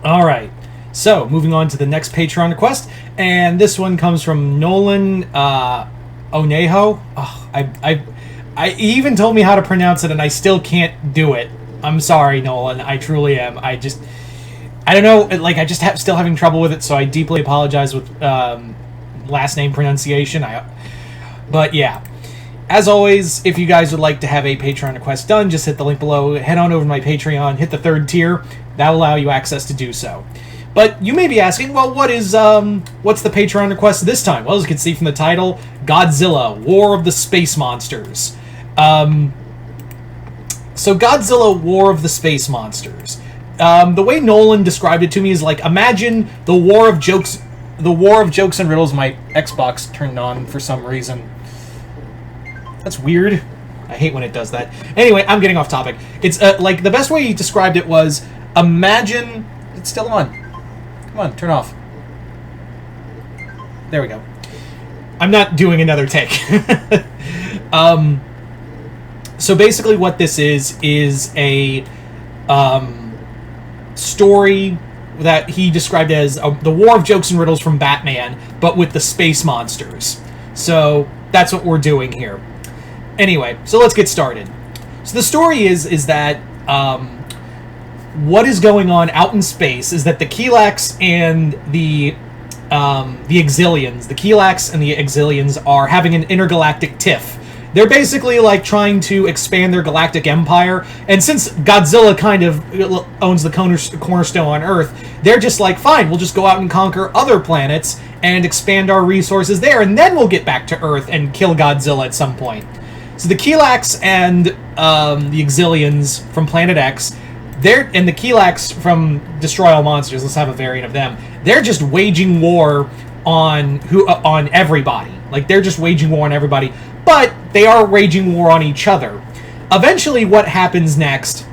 All right. So, moving on to the next Patreon request, and this one comes from Nolan Onejo. Oh, he even told me how to pronounce it, and I still can't do it. I'm sorry, Nolan. I truly am. I don't know. Like, I just still having trouble with it, so I deeply apologize with last name pronunciation. But yeah. As always, if you guys would like to have a Patreon request done, just hit the link below, head on over to my Patreon, hit the 3rd tier. That will allow you access to do so. But you may be asking, well, what's the Patreon request this time? Well, as you can see from the title, Godzilla, War of the Space Monsters. So Godzilla, War of the Space Monsters. The way Nolan described it to me is like, imagine the war of jokes and riddles. My Xbox turned on for some reason. That's weird. I hate when it does that. Anyway, I'm getting off topic. It's like the best way he described it was, imagine... It's still on. Come on, turn off. There we go. I'm not doing another take. So basically what this is a story that he described as the War of Jokes and Riddles from Batman, but with the space monsters. So that's what we're doing here. Anyway, so let's get started. So the story is that what is going on out in space is that the Kilax and the Exilians are having an intergalactic tiff. They're basically like trying to expand their galactic empire, and since Godzilla kind of owns the cornerstone on Earth, they're just like, fine, we'll just go out and conquer other planets and expand our resources there, and then we'll get back to Earth and kill Godzilla at some point. So the Kilax and the Exilians from Planet X, and the Kilax from Destroy All Monsters, let's have a variant of them, they're just waging war on everybody. Like, they're just waging war on everybody, but they are waging war on each other. Eventually, what happens next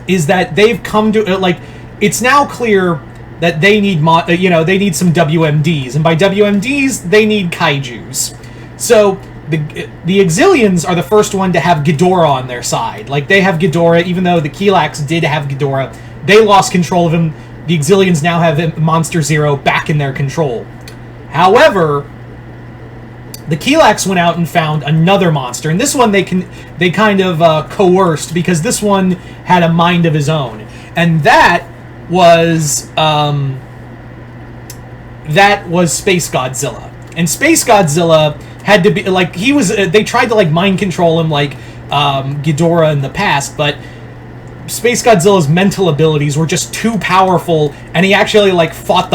is that they've come to, like, it's now clear that they need, they need some WMDs, and by WMDs, they need kaijus. So the Exilians are the first one to have Ghidorah on their side. Like, they have Ghidorah, even though the Kilax did have Ghidorah. They lost control of him. The Exilians now have Monster Zero back in their control. However, the Kilax went out and found another monster, and this one they kind of coerced, because this one had a mind of his own, and that was Space Godzilla. And Space Godzilla had to be like, he was. They tried to like mind control him like Ghidorah in the past, but Space Godzilla's mental abilities were just too powerful, and he actually like fought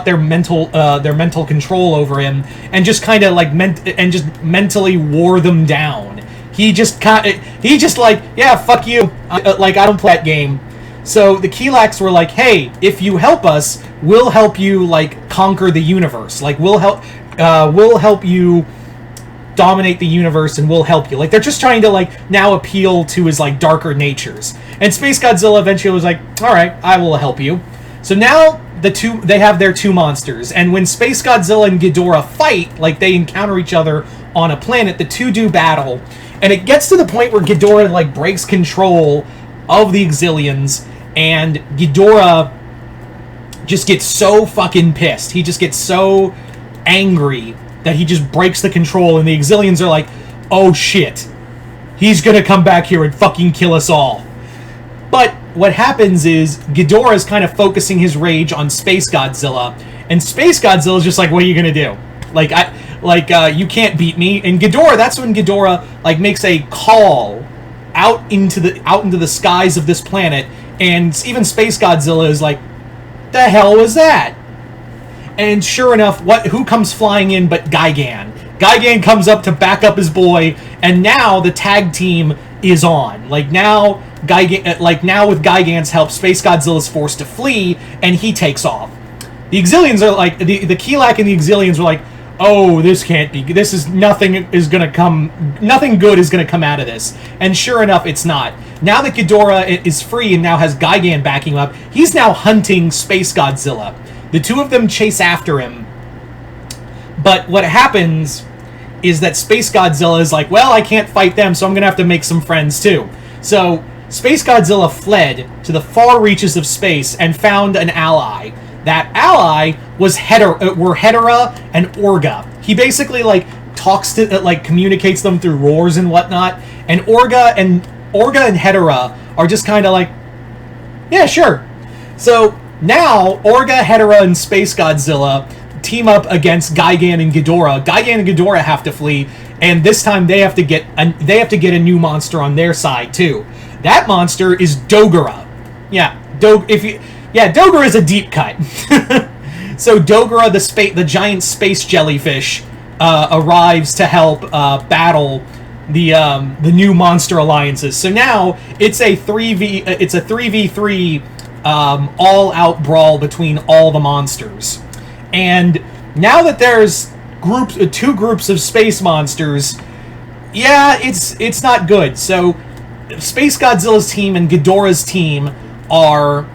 their mental control over him, and just kind of like mentally wore them down. He just like, yeah, fuck you. Like, I don't play that game. So the Kilax were like, hey, if you help us, we'll help you like conquer the universe. Like, we'll help you dominate the universe, and we'll help you. Like, they're just trying to like now appeal to his like darker natures. And Space Godzilla eventually was like, all right, I will help you. So now they have their two monsters, and when Space Godzilla and Ghidorah fight, like they encounter each other on a planet, the two do battle, and it gets to the point where Ghidorah like breaks control of the Exilians, and Ghidorah just gets so fucking pissed. He just gets so angry that he just breaks the control, and the Exilians are like, oh shit, he's gonna come back here and fucking kill us all. But what happens is Ghidorah is kind of focusing his rage on Space Godzilla, and Space Godzilla is just like, what are you gonna do? You can't beat me. And that's when Ghidorah like makes a call out into the skies of this planet, and even Space Godzilla is like, the hell was that? And sure enough, who comes flying in but Gigan? Gigan comes up to back up his boy, and now the tag team is on. Like, now with Gigan's help, Space Godzilla is forced to flee, and he takes off. The Exilians are like, the Kilax and the Exilians were like, oh, this can't be. Nothing good is gonna come out of this. And sure enough, it's not. Now that Ghidorah is free and now has Gigan backing him up, he's now hunting Space Godzilla. The two of them chase after him. But what happens is that Space Godzilla is like, well, I can't fight them, so I'm going to have to make some friends too. So Space Godzilla fled to the far reaches of space and found an ally. That ally was Hedera and Orga. He basically like talks to like communicates them through roars and whatnot. And Orga and Hedera are just kind of like, yeah, sure. So now Orga, Hedera, and Space Godzilla team up against Gigan and Ghidorah. Gigan and Ghidorah have to flee, and this time they have to get a new monster on their side too. That monster is Dogora. Yeah, Dogora is a deep cut. So Dogora, the giant space jellyfish, arrives to help battle the new monster alliances. So now it's a 3v3 all-out brawl between all the monsters. And now that there's two groups of space monsters, yeah, it's not good. So Space Godzilla's team and Ghidorah's team are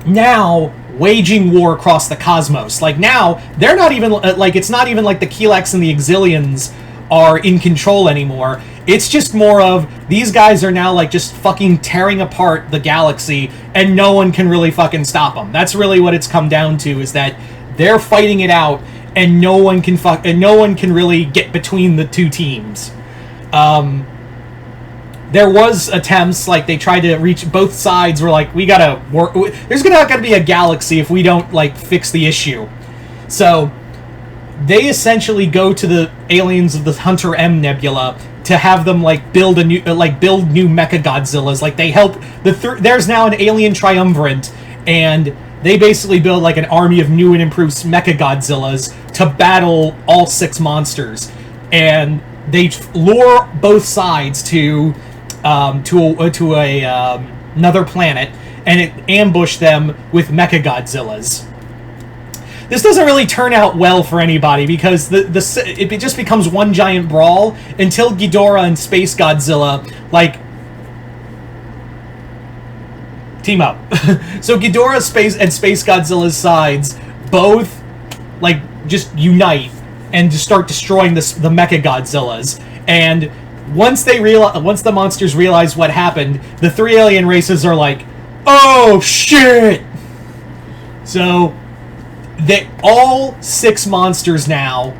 now waging war across the cosmos. Like now, they're not even it's not even like the Kilex and the Exilians are in control anymore. It's just more of these guys are now like just fucking tearing apart the galaxy, and no one can really fucking stop them. That's really what it's come down to, is that they're fighting it out, and no one can really get between the two teams. There was attempts, like they tried to reach, both sides were like, we gotta work, there's not gonna be a galaxy if we don't like fix the issue. So they essentially go to the aliens of the Hunter M Nebula to have them like build new Mecha Godzillas. Like they help there's now an alien triumvirate, and they basically build like an army of new and improved Mecha Godzillas to battle all 6 monsters, and they lure both sides to another planet and ambush them with Mecha Godzillas. This doesn't really turn out well for anybody, because it just becomes one giant brawl until Ghidorah and Space Godzilla like team up. So Ghidorah and Space Godzilla's sides both like just unite and just start destroying the Mecha Godzillas. And once the monsters realize what happened, the 3 alien races are like, oh shit! So all 6 monsters now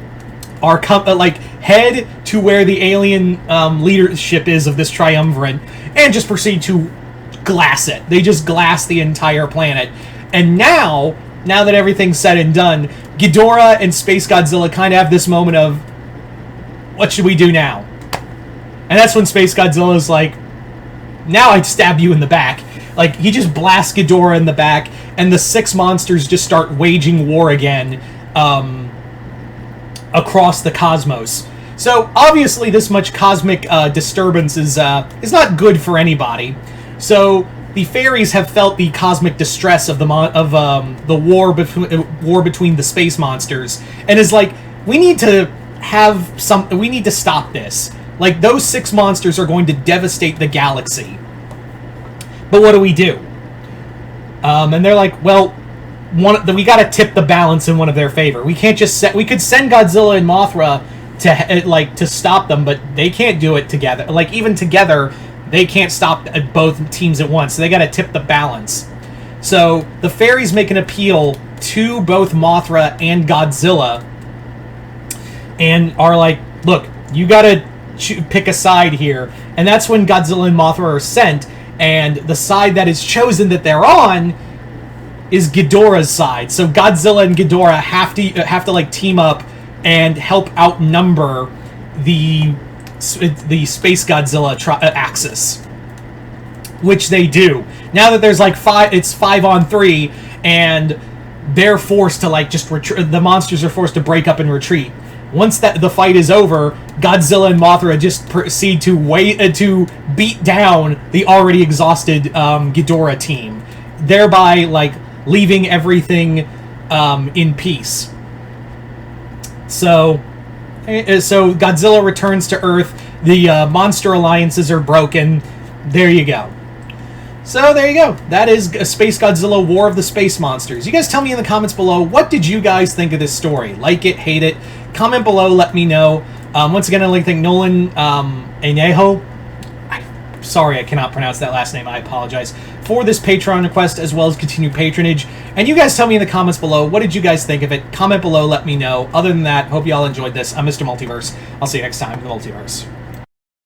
are head to where the alien leadership is of this triumvirate, and just proceed to glass it. They just glass the entire planet. And now that everything's said and done, Ghidorah and Space Godzilla kind of have this moment of, what should we do now? And that's when Space Godzilla's like, now I'd stab you in the back. Like, he just blasts Ghidorah in the back, and the 6 monsters just start waging war again across the cosmos. So, obviously, this much cosmic disturbance is not good for anybody. So, the fairies have felt the cosmic distress of the war between the space monsters, and is like, we need to stop this. Like, those 6 monsters are going to devastate the galaxy. But what do we do? And they're like, well, we gotta tip the balance in one of their favor. We can't just we could send Godzilla and Mothra to stop them, but they can't do it together. Like, even together, they can't stop both teams at once. So they gotta tip the balance. So the fairies make an appeal to both Mothra and Godzilla, and are like, look, you gotta pick a side here. And that's when Godzilla and Mothra are sent, and the side that is chosen that they're on is Ghidorah's side. So Godzilla and Ghidorah have to like team up and help outnumber the Space Godzilla axis, which they do. Now that there's like 5-on-3, and they're forced to like just retreat. The monsters are forced to break up and retreat. Once the fight is over, Godzilla and Mothra just proceed to beat down the already exhausted Ghidorah team, thereby like leaving everything in peace. So Godzilla returns to Earth. The monster alliances are broken. There you go. So there you go. That is Space Godzilla: War of the Space Monsters. You guys tell me in the comments below, what did you guys think of this story? Like it, hate it? Comment below, let me know. Once again, I'd like to thank Nolan Enejo. sorry I cannot pronounce that last name, I apologize, for this Patreon request as well as continued patronage. And you guys tell me in the comments below, what did you guys think of it? Comment below, let me know. Other than that, hope you all enjoyed this. I'm Mr. Multiverse. I'll see you next time in the Multiverse.